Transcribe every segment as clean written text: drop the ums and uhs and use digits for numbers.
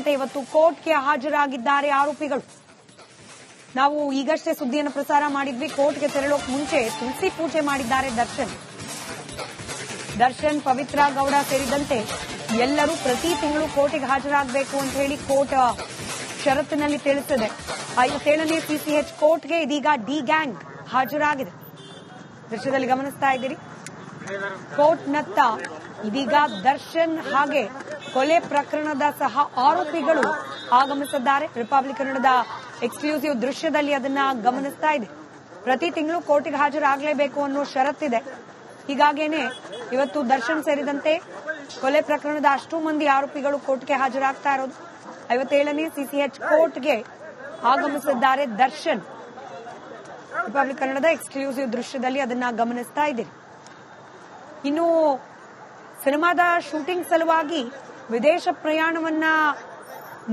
ಸೇರಿದಂತೆ ಇವತ್ತು ಕೋರ್ಟ್ಗೆ ಹಾಜರಾಗಿದ್ದಾರೆ ಆರೋಪಿಗಳು. ನಾವು ಈಗಷ್ಟೇ ಸುದ್ದಿಯನ್ನು ಪ್ರಸಾರ ಮಾಡಿದ್ವಿ. ಕೋರ್ಟ್ಗೆ ತೆರಳೋಕ್ ಮುಂಚೆ ತುಳಸಿ ಪೂಜೆ ಮಾಡಿದ್ದಾರೆ ದರ್ಶನ್, ಪವಿತ್ರ ಗೌಡ ಸೇರಿದಂತೆ ಎಲ್ಲರೂ ಪ್ರತಿ ತಿಂಗಳು ಕೋರ್ಟ್ಗೆ ಹಾಜರಾಗಬೇಕು ಅಂತ ಹೇಳಿ ಕೋರ್ಟ್ ಷರತ್ತಿನಲ್ಲಿ ತಿಳಿಸಿದೆ. 57ನೇ ಸಿಸಿಎಚ್ ಕೋರ್ಟ್ಗೆ ಇದೀಗ ಡಿ ಗ್ಯಾಂಗ್ ಹಾಜರಾಗಿದೆ. ದೃಶ್ಯದಲ್ಲಿ ಗಮನಿಸ್ತಾ ಇದ್ದೀರಿ. ಕೋರ್ಟ್ನತ್ತ ಇದೀಗ ದರ್ಶನ್ ಹಾಗೆ ಕೊಲೆ ಪ್ರಕರಣದ ಸಹ ಆರೋಪಿಗಳು ಆಗಮಿಸಿದ್ದಾರೆ. ರಿಪಬ್ಲಿಕ್ ಕನ್ನಡದ ಎಕ್ಸ್ಕ್ಲೂಸಿವ್ ದೃಶ್ಯದಲ್ಲಿ ಅದನ್ನ ಗಮನಿಸ್ತಾ ಇದೆ. ಪ್ರತಿ ತಿಂಗಳು ಕೋರ್ಟ್ಗೆ ಹಾಜರಾಗಲೇಬೇಕು ಅನ್ನೋ ಷರತ್ತಿದೆ. ಹೀಗಾಗೇನೆ ಇವತ್ತು ದರ್ಶನ್ ಸೇರಿದಂತೆ ಕೊಲೆ ಪ್ರಕರಣದ ಅಷ್ಟೂ ಮಂದಿ ಆರೋಪಿಗಳು ಕೋರ್ಟ್ಗೆ ಹಾಜರಾಗ್ತಾ ಇರೋದು. 57ನೇ ಸಿಸಿಎಚ್ ಕೋರ್ಟ್ಗೆ ಆಗಮಿಸಿದ್ದಾರೆ ದರ್ಶನ್. ರಿಪಬ್ಲಿಕ್ ಕನ್ನಡದ ಎಕ್ಸ್ಕ್ಲೂಸಿವ್ ದೃಶ್ಯದಲ್ಲಿ ಅದನ್ನ ಗಮನಿಸ್ತಾ ಇದ್ದೀರಿ. ಇನ್ನು ಸಿನಿಮಾದ ಶೂಟಿಂಗ್ ಸಲುವಾಗಿ ವಿದೇಶ ಪ್ರಯಾಣವನ್ನ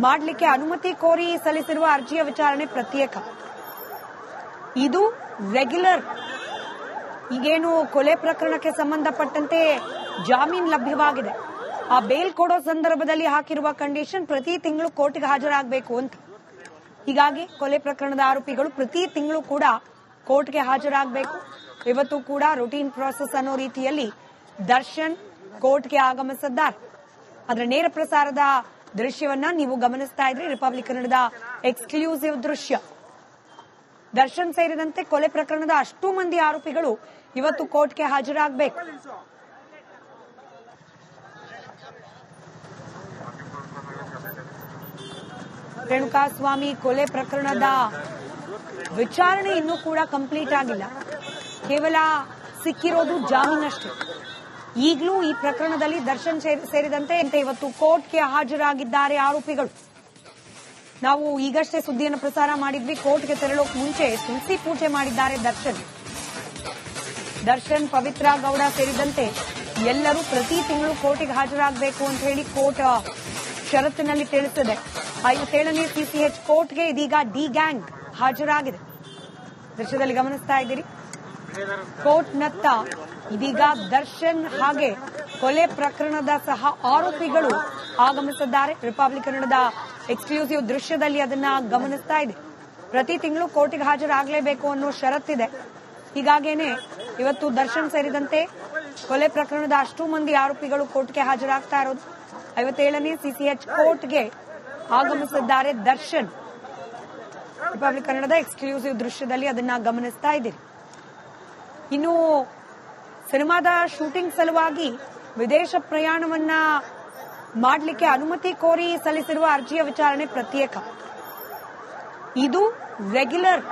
ಮಾಡಲಿಕ್ಕೆ ಅನುಮತಿ ಕೋರಿ ಸಲ್ಲಿಸಿರುವ ಅರ್ಜಿಯ ವಿಚಾರಣೆ ಪ್ರತ್ಯೇಕ. ಇದು ರೆಗ್ಯುಲರ್. ಈಗೇನು ಕೊಲೆ ಪ್ರಕರಣಕ್ಕೆ ಸಂಬಂಧಪಟ್ಟಂತೆ ಜಾಮೀನು ಲಭ್ಯವಾಗಿದೆ. ಆ ಬೇಲ್ ಕೊಡೋ ಸಂದರ್ಭದಲ್ಲಿ ಹಾಕಿರುವ ಕಂಡೀಷನ್ ಪ್ರತಿ ತಿಂಗಳು ಕೋರ್ಟ್ಗೆ ಹಾಜರಾಗಬೇಕು ಅಂತ. ಹೀಗಾಗಿ ಕೊಲೆ ಪ್ರಕರಣದ ಆರೋಪಿಗಳು ಪ್ರತಿ ತಿಂಗಳು ಕೂಡ ಕೋರ್ಟ್ಗೆ ಹಾಜರಾಗಬೇಕು. ಇವತ್ತು ಕೂಡ ರುಟೀನ್ ಪ್ರಾಸೆಸ್ ಅನ್ನೋ ರೀತಿಯಲ್ಲಿ ದರ್ಶನ್ ಕೋರ್ಟ್ಗೆ ಆಗಮಿಸಿದ್ದಾರೆ. ಅದರ ನೇರ ಪ್ರಸಾರದ ದೃಶ್ಯವನ್ನ ನೀವು ಗಮನಿಸ್ತಾ ಇದ್ರಿ. ರಿಪಬ್ಲಿಕ್ ಕನ್ನಡದ ಎಕ್ಸ್ಕ್ಲೂಸಿವ್ ದೃಶ್ಯ. ದರ್ಶನ್ ಸೇರಿದಂತೆ ಕೊಲೆ ಪ್ರಕರಣದ ಅಷ್ಟೂ ಮಂದಿ ಆರೋಪಿಗಳು ಇವತ್ತು ಕೋರ್ಟ್ಗೆ ಹಾಜರಾಗಬೇಕು. ರೇಣುಕಾಸ್ವಾಮಿ ಕೊಲೆ ಪ್ರಕರಣದ ವಿಚಾರಣೆ ಇನ್ನೂ ಕೂಡ ಕಂಪ್ಲೀಟ್ ಆಗಿಲ್ಲ. ಕೇವಲ ಸಿಕ್ಕಿರೋದು ಜಾಮೀನಷ್ಟೇ. ಈಗಲೂ ಈ ಪ್ರಕರಣದಲ್ಲಿ ದರ್ಶನ್ ಸೇರಿದಂತೆ ಇವತ್ತು ಕೋರ್ಟ್ಗೆ ಹಾಜರಾಗಿದ್ದಾರೆ ಆರೋಪಿಗಳು. ನಾವು ಈಗಷ್ಟೇ ಸುದ್ದಿಯನ್ನು ಪ್ರಸಾರ ಮಾಡಿದ್ವಿ. ಕೋರ್ಟ್ಗೆ ತೆರಳೋಕ್ ಮುಂಚೆ ತುಳಸಿ ಪೂಜೆ ಮಾಡಿದ್ದಾರೆ ದರ್ಶನ್, ಪವಿತ್ರ ಗೌಡ ಸೇರಿದಂತೆ ಎಲ್ಲರೂ ಪ್ರತಿ ತಿಂಗಳು ಕೋರ್ಟ್ಗೆ ಹಾಜರಾಗಬೇಕು ಅಂತ ಹೇಳಿ ಕೋರ್ಟ್ ಷರತ್ತಿನಲ್ಲಿ ತಿಳಿಸಿದೆ. 57ನೇ ಸಿಸಿಎಚ್ ಕೋರ್ಟ್ಗೆ ಇದೀಗ ಡಿ ಗ್ಯಾಂಗ್ ಹಾಜರಾಗಿದೆ. ದೃಶ್ಯದಲ್ಲಿ ಗಮನಿಸ್ತಾ ಇದ್ದೀರಿ. ಕೋರ್ಟ್ನತ್ತ ಇದೀಗ ದರ್ಶನ್ ಹಾಗೆ ಕೊಲೆ ಪ್ರಕರಣದ ಸಹ ಆರೋಪಿಗಳು ಆಗಮಿಸಿದ್ದಾರೆ. ರಿಪಬ್ಲಿಕ್ ಕನ್ನಡದ ಎಕ್ಸ್ಕ್ಲೂಸಿವ್ ದೃಶ್ಯದಲ್ಲಿ ಅದನ್ನ ಗಮನಿಸ್ತಾ ಇದೆ. ಪ್ರತಿ ತಿಂಗಳು ಕೋರ್ಟ್ಗೆ ಹಾಜರಾಗಲೇಬೇಕು ಅನ್ನೋ ಷರತ್ತಿದೆ. ಹೀಗಾಗೇನೆ ಇವತ್ತು ದರ್ಶನ್ ಸೇರಿದಂತೆ ಕೊಲೆ ಪ್ರಕರಣದ ಅಷ್ಟೂ ಮಂದಿ ಆರೋಪಿಗಳು ಕೋರ್ಟ್ಗೆ ಹಾಜರಾಗ್ತಾ ಇರೋದು. 57ನೇ ಸಿಸಿಎಚ್ ಕೋರ್ಟ್ಗೆ ಆಗಮಿಸಿದ್ದಾರೆ ದರ್ಶನ್. ರಿಪಬ್ಲಿಕ್ ಕನ್ನಡದ ಎಕ್ಸ್ಕ್ಲೂಸಿವ್ ದೃಶ್ಯದಲ್ಲಿ ಅದನ್ನ ಗಮನಿಸ್ತಾ ಇದ್ದೀರಿ. ಇನ್ನು ಸಿನಿಮಾದ ಶೂಟಿಂಗ್ ಸಲುವಾಗಿ ವಿದೇಶ ಪ್ರಯಾಣವನ್ನ ಮಾಡಲಿಕ್ಕೆ ಅನುಮತಿ ಕೋರಿ ಸಲ್ಲಿಸಿರುವ ಅರ್ಜಿಯ ವಿಚಾರಣೆ ಪ್ರತ್ಯೇಕ. ಇದು ರೆಗ್ಯುಲರ್.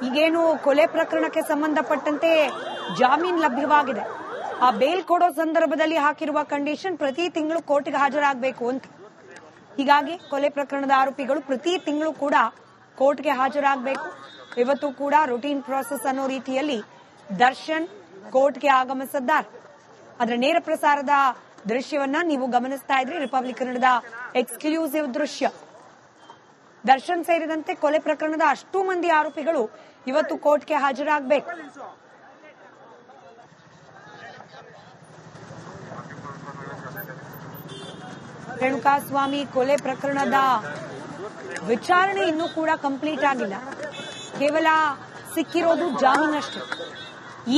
ಈಗೇನು ಕೊಲೆ ಪ್ರಕರಣಕ್ಕೆ ಸಂಬಂಧಪಟ್ಟಂತೆ ಜಾಮೀನು ಲಭ್ಯವಾಗಿದೆ. ಆ ಬೇಲ್ ಕೊಡೋ ಸಂದರ್ಭದಲ್ಲಿ ಹಾಕಿರುವ ಕಂಡೀಷನ್ ಪ್ರತಿ ತಿಂಗಳು ಕೋರ್ಟ್ಗೆ ಹಾಜರಾಗಬೇಕು ಅಂತ. ಹೀಗಾಗಿ ಕೊಲೆ ಪ್ರಕರಣದ ಆರೋಪಿಗಳು ಪ್ರತಿ ತಿಂಗಳು ಕೂಡ ಕೋರ್ಟ್ಗೆ ಹಾಜರಾಗಬೇಕು. ಇವತ್ತು ಕೂಡ ರುಟೀನ್ ಪ್ರಾಸೆಸ್ ಅನ್ನೋ ರೀತಿಯಲ್ಲಿ ದರ್ಶನ್ ಕೋರ್ಟ್ಗೆ ಆಗಮಿಸಿದ್ದಾರೆ. ಅದರ ನೇರ ಪ್ರಸಾರದ ದೃಶ್ಯವನ್ನ ನೀವು ಗಮನಿಸ್ತಾ ಇದ್ರಿ. ರಿಪಬ್ಲಿಕ್ ಕನ್ನಡದ ಎಕ್ಸ್ಕ್ಲೂಸಿವ್ ದೃಶ್ಯ. ದರ್ಶನ್ ಸೇರಿದಂತೆ ಕೊಲೆ ಪ್ರಕರಣದ ಅಷ್ಟೂ ಮಂದಿ ಆರೋಪಿಗಳು ಇವತ್ತು ಕೋರ್ಟ್ಗೆ ಹಾಜರಾಗಬೇಕು. ರೇಣುಕಾಸ್ವಾಮಿ ಕೊಲೆ ಪ್ರಕರಣದ ವಿಚಾರಣೆ ಇನ್ನೂ ಕೂಡ ಕಂಪ್ಲೀಟ್ ಆಗಿಲ್ಲ. ಕೇವಲ ಸಿಕ್ಕಿರೋದು ಜಾಮೀನಷ್ಟೇ.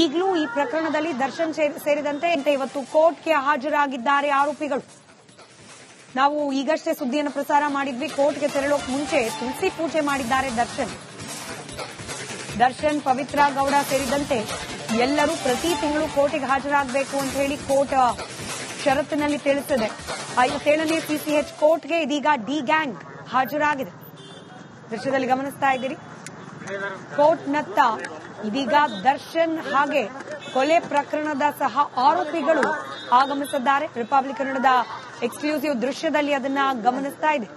ಈಗಲೂ ಈ ಪ್ರಕರಣದಲ್ಲಿ ದರ್ಶನ್ ಸೇರಿದಂತೆ ಇವತ್ತು ಕೋರ್ಟ್ಗೆ ಹಾಜರಾಗಿದ್ದಾರೆ ಆರೋಪಿಗಳು. ನಾವು ಈಗಷ್ಟೇ ಸುದ್ದಿಯನ್ನು ಪ್ರಸಾರ ಮಾಡಿದ್ವಿ. ಕೋರ್ಟ್ಗೆ ತೆರಳೋಕ್ ಮುಂಚೆ ತುಳಸಿ ಪೂಜೆ ಮಾಡಿದ್ದಾರೆ ದರ್ಶನ್, ಪವಿತ್ರ ಗೌಡ ಸೇರಿದಂತೆ ಎಲ್ಲರೂ ಪ್ರತಿ ತಿಂಗಳು ಕೋರ್ಟ್ಗೆ ಹಾಜರಾಗಬೇಕು ಅಂತ ಹೇಳಿ ಕೋರ್ಟ್ ಷರತ್ತಿನಲ್ಲಿ ತಿಳಿಸಿದೆ. 57ನೇ ಸಿಸಿಎಚ್ ಕೋರ್ಟ್ಗೆ ಇದೀಗ ಡಿ ಗ್ಯಾಂಗ್ ಹಾಜರಾಗಿದೆ. ದೃಶ್ಯದಲ್ಲಿ ಗಮನಿಸ್ತಾ ಇದ್ದೀರಿ. ಕೋರ್ಟ್ನತ್ತ ಇದೀಗ ದರ್ಶನ್ ಹಾಗೆ ಕೊಲೆ ಪ್ರಕರಣದ ಸಹ ಆರೋಪಿಗಳು ಆಗಮಿಸಿದ್ದಾರೆ. ರಿಪಬ್ಲಿಕ್ ಕನ್ನಡದ ಎಕ್ಸ್ಕ್ಲೂಸಿವ್ ದೃಶ್ಯದಲ್ಲಿ ಅದನ್ನ ಗಮನಿಸ್ತಾ ಇದೆ.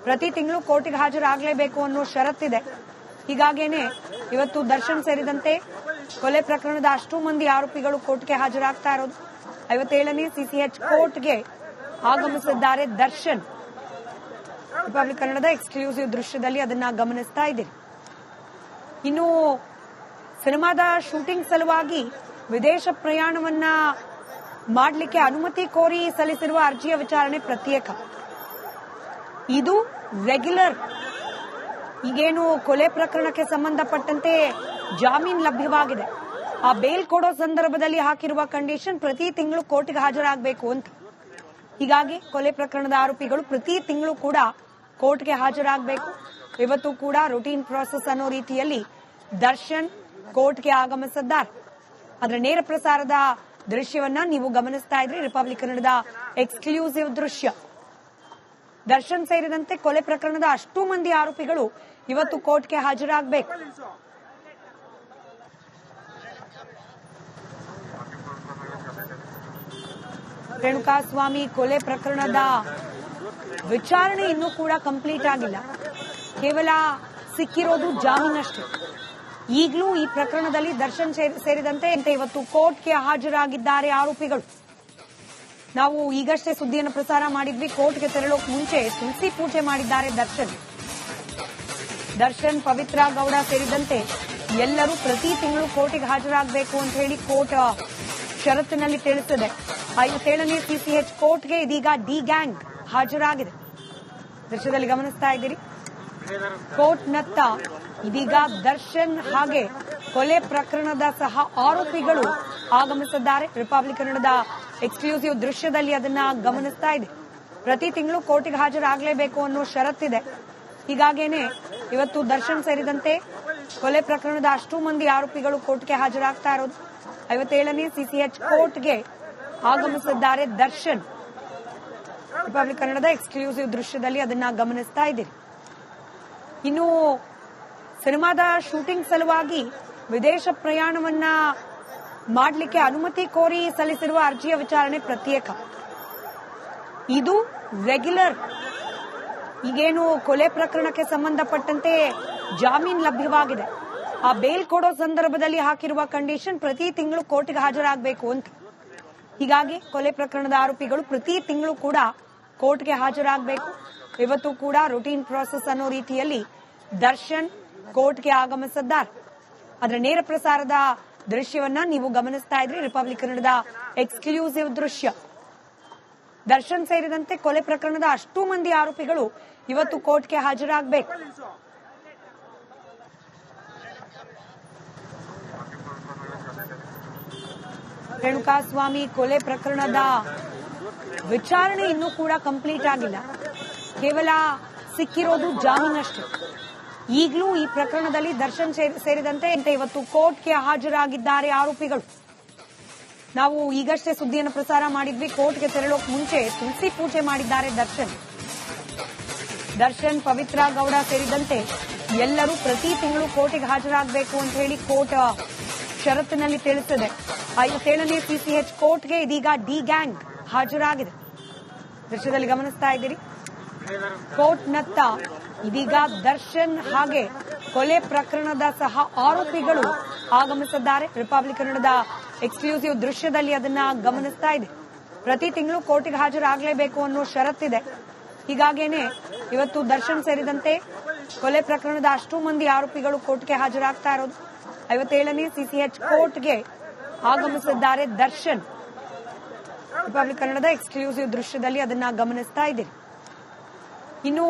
ಪ್ರತಿ ತಿಂಗಳು ಕೋರ್ಟ್ಗೆ ಹಾಜರಾಗಲೇಬೇಕು ಅನ್ನೋ ಷರತ್ತಿದೆ. ಹೀಗಾಗೇನೆ ಇವತ್ತು ದರ್ಶನ್ ಸೇರಿದಂತೆ ಕೊಲೆ ಪ್ರಕರಣದ ಅಷ್ಟೂ ಮಂದಿ ಆರೋಪಿಗಳು ಕೋರ್ಟ್ಗೆ ಹಾಜರಾಗ್ತಾ ಇರೋದು. 57ನೇ ಸಿಸಿಎಚ್ ಕೋರ್ಟ್ಗೆ ಆಗಮಿಸಿದ್ದಾರೆ ದರ್ಶನ್. ರಿಪಬ್ಲಿಕ್ ಕನ್ನಡದ ಎಕ್ಸ್ಕ್ಲೂಸಿವ್ ದೃಶ್ಯದಲ್ಲಿ ಅದನ್ನ ಗಮನಿಸ್ತಾ ಇದ್ದೀರಿ. ಇನ್ನು ಸಿನಿಮಾದ ಶೂಟಿಂಗ್ ಸಲುವಾಗಿ ವಿದೇಶ ಪ್ರಯಾಣವನ್ನ ಮಾಡಲಿಕ್ಕೆ ಅನುಮತಿ ಕೋರಿ ಸಲ್ಲಿಸಿರುವ ಅರ್ಜಿಯ ವಿಚಾರಣೆ ಪ್ರತ್ಯೇಕ. ಇದು ರೆಗ್ಯುಲರ್. ಈಗೇನು ಕೊಲೆ ಪ್ರಕರಣಕ್ಕೆ ಸಂಬಂಧಪಟ್ಟಂತೆ ಜಾಮೀನು ಲಭ್ಯವಾಗಿದೆ, ಆ ಬೇಲ್ ಕೊಡೋ ಸಂದರ್ಭದಲ್ಲಿ ಹಾಕಿರುವ ಕಂಡೀಷನ್ ಪ್ರತಿ ತಿಂಗಳು ಕೋರ್ಟ್ಗೆ ಹಾಜರಾಗಬೇಕು ಅಂತ. ಹೀಗಾಗಿ ಕೊಲೆ ಪ್ರಕರಣದ ಆರೋಪಿಗಳು ಪ್ರತಿ ತಿಂಗಳು ಕೂಡ ಕೋರ್ಟ್ಗೆ ಹಾಜರಾಗಬೇಕು. ಇವತ್ತು ಕೂಡ ರುಟೀನ್ ಪ್ರಾಸೆಸ್ ಅನ್ನೋ ರೀತಿಯಲ್ಲಿ ದರ್ಶನ್ ಕೋರ್ಟ್ಗೆ ಆಗಮಿಸಿದ್ದಾರೆ. ಅದರ ನೇರ ಪ್ರಸಾರದ ದೃಶ್ಯವನ್ನ ನೀವು ಗಮನಿಸ್ತಾ ಇದ್ರಿ. ರಿಪಬ್ಲಿಕ್ ಕನ್ನಡದ ಎಕ್ಸ್ಕ್ಲೂಸಿವ್ ದೃಶ್ಯ. ದರ್ಶನ್ ಸೇರಿದಂತೆ ಕೊಲೆ ಪ್ರಕರಣದ ಅಷ್ಟೂ ಮಂದಿ ಆರೋಪಿಗಳು ಇವತ್ತು ಕೋರ್ಟ್ಗೆ ಹಾಜರಾಗಬೇಕು. ರೇಣುಕಾಸ್ವಾಮಿ ಕೊಲೆ ಪ್ರಕರಣದ ವಿಚಾರಣೆ ಇನ್ನೂ ಕೂಡ ಕಂಪ್ಲೀಟ್ ಆಗಿಲ್ಲ. ಕೇವಲ ಸಿಕ್ಕಿರೋದು ಜಾಮೀನಷ್ಟೇ. ಈಗಲೂ ಈ ಪ್ರಕರಣದಲ್ಲಿ ದರ್ಶನ್ ಸೇರಿದಂತೆ ಇವತ್ತು ಕೋರ್ಟ್ಗೆ ಹಾಜರಾಗಿದ್ದಾರೆ ಆರೋಪಿಗಳು. ನಾವು ಈಗಷ್ಟೇ ಸುದ್ದಿಯನ್ನು ಪ್ರಸಾರ ಮಾಡಿದ್ವಿ. ಕೋರ್ಟ್ಗೆ ತೆರಳೋಕ್ ಮುಂಚೆ ತುಳಸಿ ಪೂಜೆ ಮಾಡಿದ್ದಾರೆ ದರ್ಶನ್, ಪವಿತ್ರ ಗೌಡ ಸೇರಿದಂತೆ ಎಲ್ಲರೂ ಪ್ರತಿ ತಿಂಗಳು ಕೋರ್ಟ್ಗೆ ಹಾಜರಾಗಬೇಕು ಅಂತ ಹೇಳಿ ಕೋರ್ಟ್ ಷರತ್ತಿನಲ್ಲಿ ತಿಳಿಸಿದೆ. 57ನೇ ಸಿಸಿಎಚ್ ಕೋರ್ಟ್ಗೆ ಇದೀಗ ಡಿ ಗ್ಯಾಂಗ್ ಹಾಜರಾಗಿದೆ. ದೃಶ್ಯದಲ್ಲಿ ಗಮನಿಸ್ತಾ ಇದ್ದೀರಿ. ಕೋರ್ಟ್ನತ್ತ ಇದೀಗ ದರ್ಶನ್ ಹಾಗೆ ಕೊಲೆ ಪ್ರಕರಣದ ಸಹ ಆರೋಪಿಗಳು ಆಗಮಿಸಿದ್ದಾರೆ. ರಿಪಬ್ಲಿಕ್ ಕನ್ನಡದ ಎಕ್ಸ್ಕ್ಲೂಸಿವ್ ದೃಶ್ಯದಲ್ಲಿ ಅದನ್ನ ಗಮನಿಸ್ತಾ ಇದೆ. ಪ್ರತಿ ತಿಂಗಳು ಕೋರ್ಟ್ಗೆ ಹಾಜರಾಗಲೇಬೇಕು ಅನ್ನೋ ಷರತ್ತಿದೆ. ಹೀಗಾಗೇನೆ ಇವತ್ತು ದರ್ಶನ್ ಸೇರಿದಂತೆ ಕೊಲೆ ಪ್ರಕರಣದ ಅಷ್ಟೂ ಮಂದಿ ಆರೋಪಿಗಳು ಕೋರ್ಟ್ಗೆ ಹಾಜರಾಗ್ತಾ ಇರೋದು. 57ನೇ ಸಿಸಿಎಚ್ ಕೋರ್ಟ್ಗೆ ಆಗಮಿಸಿದ್ದಾರೆ ದರ್ಶನ್. ರಿಪಬ್ಲಿಕ್ ಕನ್ನಡದ ಎಕ್ಸ್ಕ್ಲೂಸಿವ್ ದೃಶ್ಯದಲ್ಲಿ ಅದನ್ನ ಗಮನಿಸ್ತಾ ಇದ್ದೀರಿ. ಇನ್ನು ಸಿನಿಮಾದ ಶೂಟಿಂಗ್ ಸಲುವಾಗಿ ವಿದೇಶ ಪ್ರಯಾಣವನ್ನ ಮಾಡಲಿಕ್ಕೆ ಅನುಮತಿ ಕೋರಿ ಸಲ್ಲಿಸಿರುವ ಅರ್ಜಿಯ ವಿಚಾರಣೆ ಪ್ರತ್ಯೇಕ. ಇದು ರೆಗ್ಯುಲರ್. ಈಗೇನು ಕೊಲೆ ಪ್ರಕರಣಕ್ಕೆ ಸಂಬಂಧಪಟ್ಟಂತೆ ಜಾಮೀನು ಲಭ್ಯವಾಗಿದೆ, ಆ ಬೇಲ್ ಕೊಡೋ ಸಂದರ್ಭದಲ್ಲಿ ಹಾಕಿರುವ ಕಂಡೀಷನ್ ಪ್ರತಿ ತಿಂಗಳು ಕೋರ್ಟ್ಗೆ ಹಾಜರಾಗಬೇಕು ಅಂತ. ಹೀಗಾಗಿ ಕೊಲೆ ಪ್ರಕರಣದ ಆರೋಪಿಗಳು ಪ್ರತಿ ತಿಂಗಳು ಕೂಡ ಕೋರ್ಟ್ಗೆ ಹಾಜರಾಗಬೇಕು. ಇವತ್ತು ಕೂಡ ರುಟೀನ್ ಪ್ರಾಸೆಸ್ ಅನ್ನೋ ರೀತಿಯಲ್ಲಿ ದರ್ಶನ್ ಕೋರ್ಟ್ಗೆ ಆಗಮಿಸಿದ್ದಾರೆ. ಅದರ ನೇರ ಪ್ರಸಾರದ ದೃಶ್ಯವನ್ನ ನೀವು ಗಮನಿಸ್ತಾ ಇದ್ರಿ. ರಿಪಬ್ಲಿಕ್ ಕನ್ನಡದ ಎಕ್ಸ್ಕ್ಲೂಸಿವ್ ದೃಶ್ಯ. ದರ್ಶನ್ ಸೇರಿದಂತೆ ಕೊಲೆ ಪ್ರಕರಣದ ಅಷ್ಟೂ ಮಂದಿ ಆರೋಪಿಗಳು ಇವತ್ತು ಕೋರ್ಟ್ಗೆ ಹಾಜರಾಗಬೇಕು. ರೇಣುಕಾಸ್ವಾಮಿ ಕೊಲೆ ಪ್ರಕರಣದ ವಿಚಾರಣೆ ಇನ್ನೂ ಕೂಡ ಕಂಪ್ಲೀಟ್ ಆಗಿಲ್ಲ. ಕೇವಲ ಸಿಕ್ಕಿರೋದು ಜಾಮೀನಷ್ಟೇ. ಈಗಲೂ ಈ ಪ್ರಕರಣದಲ್ಲಿ ದರ್ಶನ್ ಸೇರಿದಂತೆ ಇವತ್ತು ಕೋರ್ಟ್ಗೆ ಹಾಜರಾಗಿದ್ದಾರೆ ಆರೋಪಿಗಳು. ನಾವು ಈಗಷ್ಟೇ ಸುದ್ದಿಯನ್ನು ಪ್ರಸಾರ ಮಾಡಿದ್ವಿ. ಕೋರ್ಟ್ಗೆ ತೆರಳೋಕ್ ಮುಂಚೆ ತುಳಸಿ ಪೂಜೆ ಮಾಡಿದ್ದಾರೆ ದರ್ಶನ್, ಪವಿತ್ರ ಗೌಡ ಸೇರಿದಂತೆ ಎಲ್ಲರೂ ಪ್ರತಿ ತಿಂಗಳು ಕೋರ್ಟ್ಗೆ ಹಾಜರಾಗಬೇಕು ಅಂತ ಹೇಳಿ ಕೋರ್ಟ್ ಷರತ್ತಿನಲ್ಲಿ ತಿಳಿಸಿದೆ. 57ನೇ ಸಿಸಿಎಚ್ ಕೋರ್ಟ್ಗೆ ಇದೀಗ ಡಿ ಗ್ಯಾಂಗ್ ಹಾಜರಾಗಿದೆ. ದೃಶ್ಯದಲ್ಲಿ ಗಮನಿಸ್ತಾ ಇದ್ದೀರಿ. ಕೋರ್ಟ್ನತ್ತ ಇದೀಗ ದರ್ಶನ್ ಹಾಗೆ ಕೊಲೆ ಪ್ರಕರಣದ ಸಹ ಆರೋಪಿಗಳು ಆಗಮಿಸಿದ್ದಾರೆ. ರಿಪಬ್ಲಿಕ್ ಕನ್ನಡದ ಎಕ್ಸ್ಕ್ಲೂಸಿವ್ ದೃಶ್ಯದಲ್ಲಿ ಅದನ್ನ ಗಮನಿಸ್ತಾ ಇದೆ. ಪ್ರತಿ ತಿಂಗಳು ಕೋರ್ಟ್ಗೆ ಹಾಜರಾಗಲೇಬೇಕು ಅನ್ನೋ ಷರತ್ತಿದೆ. ಹೀಗಾಗೇನೆ ಇವತ್ತು ದರ್ಶನ್ ಸೇರಿದಂತೆ ಕೊಲೆ ಪ್ರಕರಣದ ಅಷ್ಟೂ ಮಂದಿ ಆರೋಪಿಗಳು ಕೋರ್ಟ್ಗೆ ಹಾಜರಾಗ್ತಾ ಇರೋದು. 57ನೇ ಸಿಸಿಎಚ್ ಕೋರ್ಟ್ಗೆ ಆಗಮಿಸಿದ್ದಾರೆ ದರ್ಶನ್. ರಿಪಬ್ಲಿಕ್ ಕನ್ನಡದ ಎಕ್ಸ್ಕ್ಲೂಸಿವ್ ದೃಶ್ಯದಲ್ಲಿ ಅದನ್ನ ಗಮನಿಸ್ತಾ ಇದ್ದೀರಿ. ಇನ್ನು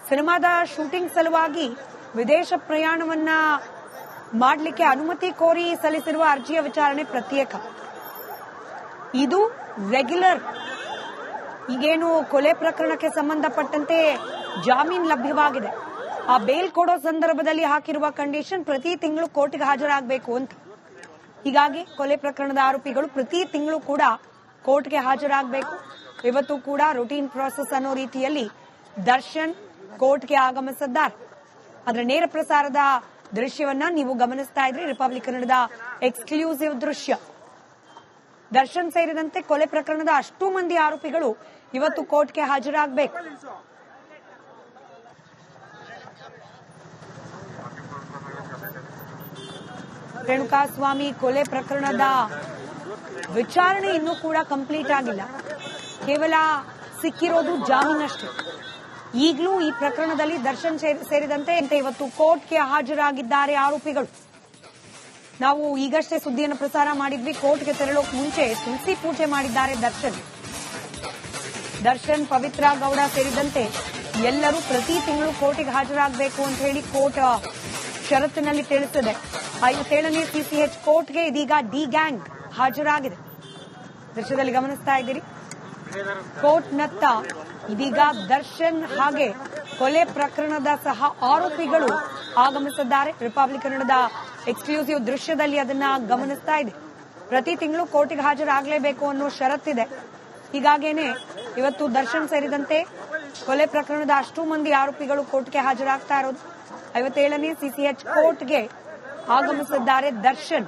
ಸಿನಿಮಾದ ಶೂಟಿಂಗ್ ಸಲುವಾಗಿ ವಿದೇಶ ಪ್ರಯಾಣವನ್ನ ಮಾಡಲಿಕ್ಕೆ ಅನುಮತಿ ಕೋರಿ ಸಲ್ಲಿಸಿರುವ ಅರ್ಜಿಯ ವಿಚಾರಣೆ ಪ್ರತ್ಯೇಕ. ಇದು ರೆಗ್ಯುಲರ್. ಈಗೇನು ಕೊಲೆ ಪ್ರಕರಣಕ್ಕೆ ಸಂಬಂಧಪಟ್ಟಂತೆ ಜಾಮೀನು ಲಭ್ಯವಾಗಿದೆ, ಆ ಬೇಲ್ ಕೊಡೋ ಸಂದರ್ಭದಲ್ಲಿ ಹಾಕಿರುವ ಕಂಡೀಷನ್ ಪ್ರತಿ ತಿಂಗಳು ಕೋರ್ಟ್ಗೆ ಹಾಜರಾಗಬೇಕು ಅಂತ. ಹೀಗಾಗಿ ಕೊಲೆ ಪ್ರಕರಣದ ಆರೋಪಿಗಳು ಪ್ರತಿ ತಿಂಗಳು ಕೂಡ ಕೋರ್ಟ್ಗೆ ಹಾಜರಾಗಬೇಕು. ಇವತ್ತು ಕೂಡ ರುಟೀನ್ ಪ್ರಾಸೆಸ್ ಅನ್ನೋ ರೀತಿಯಲ್ಲಿ ದರ್ಶನ್ ಕೋರ್ಟ್ಗೆ ಆಗಮಿಸಿದ್ದಾರೆ. ಅದರ ನೇರ ಪ್ರಸಾರದ ದೃಶ್ಯವನ್ನ ನೀವು ಗಮನಿಸ್ತಾ ಇದ್ರಿ. ರಿಪಬ್ಲಿಕ್ ಕನ್ನಡದ ಎಕ್ಸ್ಕ್ಲೂಸಿವ್ ದೃಶ್ಯ. ದರ್ಶನ್ ಸೇರಿದಂತೆ ಕೊಲೆ ಪ್ರಕರಣದ ಅಷ್ಟೂ ಮಂದಿ ಆರೋಪಿಗಳು ಇವತ್ತು ಕೋರ್ಟ್ಗೆ ಹಾಜರಾಗಬೇಕು. ರೇಣುಕಾಸ್ವಾಮಿ ಕೊಲೆ ಪ್ರಕರಣದ ವಿಚಾರಣೆ ಇನ್ನೂ ಕೂಡ ಕಂಪ್ಲೀಟ್ ಆಗಿಲ್ಲ. ಕೇವಲ ಸಿಕ್ಕಿರೋದು ಜಾಮೀನಷ್ಟೇ. ಈಗಲೂ ಈ ಪ್ರಕರಣದಲ್ಲಿ ದರ್ಶನ್ ಸೇರಿದಂತೆ ಇವತ್ತು ಕೋರ್ಟ್ಗೆ ಹಾಜರಾಗಿದ್ದಾರೆ ಆರೋಪಿಗಳು. ನಾವು ಈಗಷ್ಟೇ ಸುದ್ದಿಯನ್ನು ಪ್ರಸಾರ ಮಾಡಿದ್ವಿ. ಕೋರ್ಟ್ಗೆ ತೆರಳೋಕ್ ಮುಂಚೆ ತುಳಸಿ ಪೂಜೆ ಮಾಡಿದ್ದಾರೆ ದರ್ಶನ್ ಪವಿತ್ರ ಗೌಡ ಸೇರಿದಂತೆ ಎಲ್ಲರೂ ಪ್ರತಿ ತಿಂಗಳು ಕೋರ್ಟಿಗೆ ಹಾಜರಾಗಬೇಕು ಅಂತ ಹೇಳಿ ಕೋರ್ಟ್ ಷರತ್ತಿನಲ್ಲಿ ತಿಳಿಸಿದೆ. 57ನೇ ಸಿಸಿಎಚ್ ಕೋರ್ಟ್ಗೆ ಇದೀಗ ಡಿ ಗ್ಯಾಂಗ್ ಹಾಜರಾಗಿದೆ. ದೃಶ್ಯದಲ್ಲಿ ಗಮನಿಸ್ತಾ ಇದ್ದೀರಿ. ಕೋರ್ಟ್ನತ್ತ ಇದೀಗ ದರ್ಶನ್ ಹಾಗೆ ಕೊಲೆ ಪ್ರಕರಣದ ಸಹ ಆರೋಪಿಗಳು ಆಗಮಿಸಿದ್ದಾರೆ. ರಿಪಬ್ಲಿಕ್ ಕನ್ನಡದ ಎಕ್ಸ್ಕ್ಲೂಸಿವ್ ದೃಶ್ಯದಲ್ಲಿ ಅದನ್ನ ಗಮನಿಸ್ತಾ ಇದೆ. ಪ್ರತಿ ತಿಂಗಳು ಕೋರ್ಟಿಗೆ ಹಾಜರಾಗಲೇಬೇಕು ಅನ್ನೋ ಷರತ್ತಿದೆ. ಹೀಗಾಗೇನೆ ಇವತ್ತು ದರ್ಶನ್ ಸೇರಿದಂತೆ ಕೊಲೆ ಪ್ರಕರಣದ ಅಷ್ಟೂ ಮಂದಿ ಆರೋಪಿಗಳು ಕೋರ್ಟ್ಗೆ ಹಾಜರಾಗ್ತಾ ಇರೋದು. 57ನೇ ಸಿಸಿಎಚ್ ಕೋರ್ಟ್ಗೆ ಆಗಮಿಸಿದ್ದಾರೆ ದರ್ಶನ್.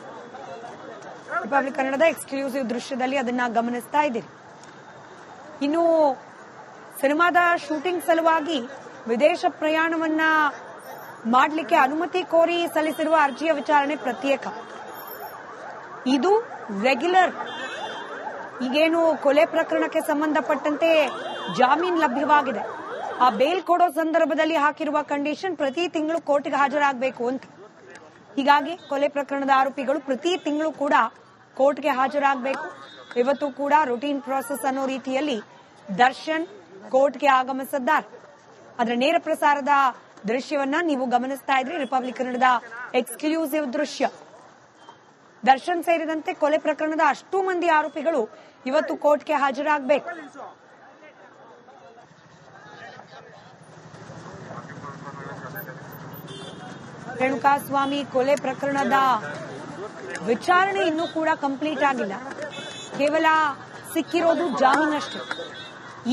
ರಿಪಬ್ಲಿಕ್ ಕನ್ನಡದ ಎಕ್ಸ್ಕ್ಲೂಸಿವ್ ದೃಶ್ಯದಲ್ಲಿ ಅದನ್ನ ಗಮನಿಸ್ತಾ ಇದ್ದೀರಿ. ಇನ್ನು ಸಿನಿಮಾದ ಶೂಟಿಂಗ್ ಸಲುವಾಗಿ ವಿದೇಶ ಪ್ರಯಾಣವನ್ನ ಮಾಡಲಿಕ್ಕೆ ಅನುಮತಿ ಕೋರಿ ಸಲ್ಲಿಸಿರುವ ಅರ್ಜಿಯ ವಿಚಾರಣೆ ಪ್ರತ್ಯೇಕ. ಇದು ರೆಗ್ಯುಲರ್. ಈಗೇನು ಕೊಲೆ ಪ್ರಕರಣಕ್ಕೆ ಸಂಬಂಧಪಟ್ಟಂತೆ ಜಾಮೀನು ಲಭ್ಯವಾಗಿದೆ. ಆ ಬೇಲ್ ಕೊಡೋ ಸಂದರ್ಭದಲ್ಲಿ ಹಾಕಿರುವ ಕಂಡೀಷನ್ ಪ್ರತಿ ತಿಂಗಳು ಕೋರ್ಟ್ಗೆ ಹಾಜರಾಗಬೇಕು ಅಂತ. ಹೀಗಾಗಿ ಕೊಲೆ ಪ್ರಕರಣದ ಆರೋಪಿಗಳು ಪ್ರತಿ ತಿಂಗಳು ಕೂಡ ಕೋರ್ಟ್ಗೆ ಹಾಜರಾಗಬೇಕು. ಇವತ್ತು ಕೂಡ ರುಟೀನ್ ಪ್ರಾಸೆಸ್ ಅನ್ನೋ ರೀತಿಯಲ್ಲಿ ದರ್ಶನ್ ಕೋರ್ಟ್ಗೆ ಆಗಮಿಸಿದ್ದಾರೆ. ಅದರ ನೇರ ಪ್ರಸಾರದ ದೃಶ್ಯವನ್ನ ನೀವು ಗಮನಿಸ್ತಾ ಇದ್ರಿ. ರಿಪಬ್ಲಿಕ್ ಕನ್ನಡದ ಎಕ್ಸ್ಕ್ಲೂಸಿವ್ ದೃಶ್ಯ. ದರ್ಶನ್ ಸೇರಿದಂತೆ ಕೊಲೆ ಪ್ರಕರಣದ ಅಷ್ಟೂ ಮಂದಿ ಆರೋಪಿಗಳು ಇವತ್ತು ಕೋರ್ಟ್ಗೆ ಹಾಜರಾಗಬೇಕು. ರೇಣುಕಾಸ್ವಾಮಿ ಕೊಲೆ ಪ್ರಕರಣದ ವಿಚಾರಣೆ ಇನ್ನೂ ಕೂಡ ಕಂಪ್ಲೀಟ್ ಆಗಿಲ್ಲ. ಕೇವಲ ಸಿಕ್ಕಿರೋದು ಜಾಮೀನಷ್ಟೇ.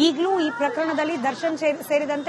ಈಗಲೂ ಈ ಪ್ರಕರಣದಲ್ಲಿ ದರ್ಶನ್ ಸೇರಿದಂತೆ